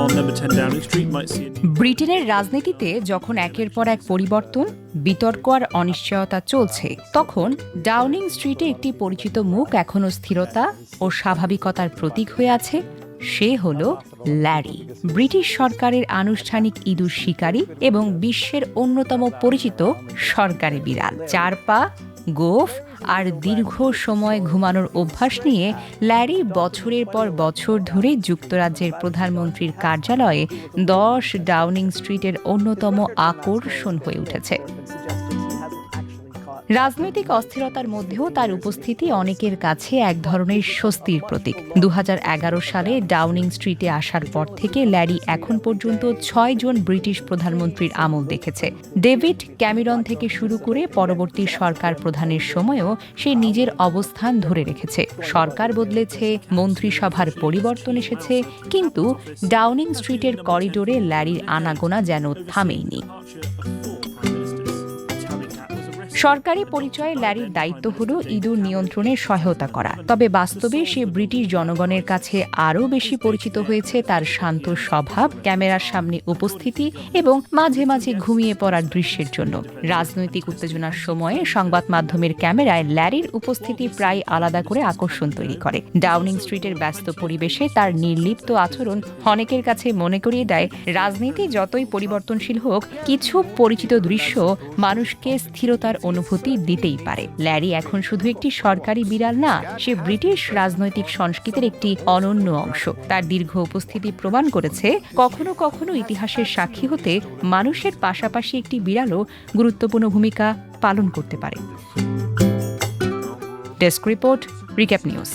while number 10 Downing Street might see ব্রিটেনের রাজনীতিতে যখন একের পর এক পরিবর্তন, বিতর্ক আর অনিশ্চয়তা চলছে, তখন ডাউনিং স্ট্রিটে একটি পরিচিত মুখ এখনো স্থিরতা ও স্বাভাবিকতার প্রতীক হয়ে আছে। সে হল ল্যারি, ব্রিটিশ সরকারের আনুষ্ঠানিক ইঁদুর শিকারী এবং বিশ্বের অন্যতম পরিচিত সরকারি বিড়াল। 4 পা, গোঁফ আর দীর্ঘ সময় ঘুমানোর অভ্যাস নিয়ে ল্যারি বছরের পর বছর ধরে যুক্তরাজ্যের প্রধানমন্ত্রীর কার্যালয়ে 10 ডাউনিং স্ট্রিটের অন্যতম আকর্ষণ হয়ে উঠেছে। রাজনৈতিক অস্থিরতার মধ্যেও তার উপস্থিতি অনেকের কাছে এক ধরনের স্বস্তির প্রতীক। 2011 সালে ডাউনিং স্ট্রিটে আসার পর থেকে ল্যারি এখন পর্যন্ত 6 জন ব্রিটিশ প্রধানমন্ত্রীর আমল দেখেছে। ডেভিড ক্যামেরন থেকে শুরু করে পরবর্তী সরকার প্রধানের সময়ও সে নিজের অবস্থান ধরে রেখেছে। সরকার বদলেছে, মন্ত্রিসভার পরিবর্তন এসেছে, কিন্তু ডাউনিং স্ট্রিটের করিডোরে ল্যারির আনাগোনা যেন থামেইনি। সরকারি পরিচয়ে ল্যারির দায়িত্ব হল ইঁদুর নিয়ন্ত্রণে সহায়তা করা, তবে বাস্তবে সে ব্রিটিশ জনগণের কাছে আরও বেশি পরিচিত হয়েছে তার শান্ত স্বভাব, ক্যামেরার সামনে উপস্থিতি এবং মাঝে মাঝে ঘুমিয়ে পড়ার দৃশ্যের জন্য। রাজনৈতিক উত্তেজনার সময়ে সংবাদ মাধ্যমের ক্যামেরায় ল্যারির উপস্থিতি প্রায় আলাদা করে আকর্ষণ তৈরি করে। ডাউনিং স্ট্রিটের ব্যস্ত পরিবেশে তার নির্লিপ্ত আচরণ অনেকের কাছে মনে করিয়ে দেয়, রাজনীতি যতই পরিবর্তনশীল হোক, কিছু পরিচিত দৃশ্য মানুষকে স্থিরতার অনুভূতি দিতেই পারে। ল্যারি এখন শুধু একটি সরকারি বিড়াল না, সে ব্রিটিশ রাজনৈতিক সংস্কৃতির একটি অনন্য অংশ। তার দীর্ঘ উপস্থিতি প্রমাণ করেছে, কখনো কখনো ইতিহাসের সাক্ষী হতে মানুষের পাশাপাশি একটি বিড়ালও গুরুত্বপূর্ণ ভূমিকা পালন করতে পারে। Desk report, recap news.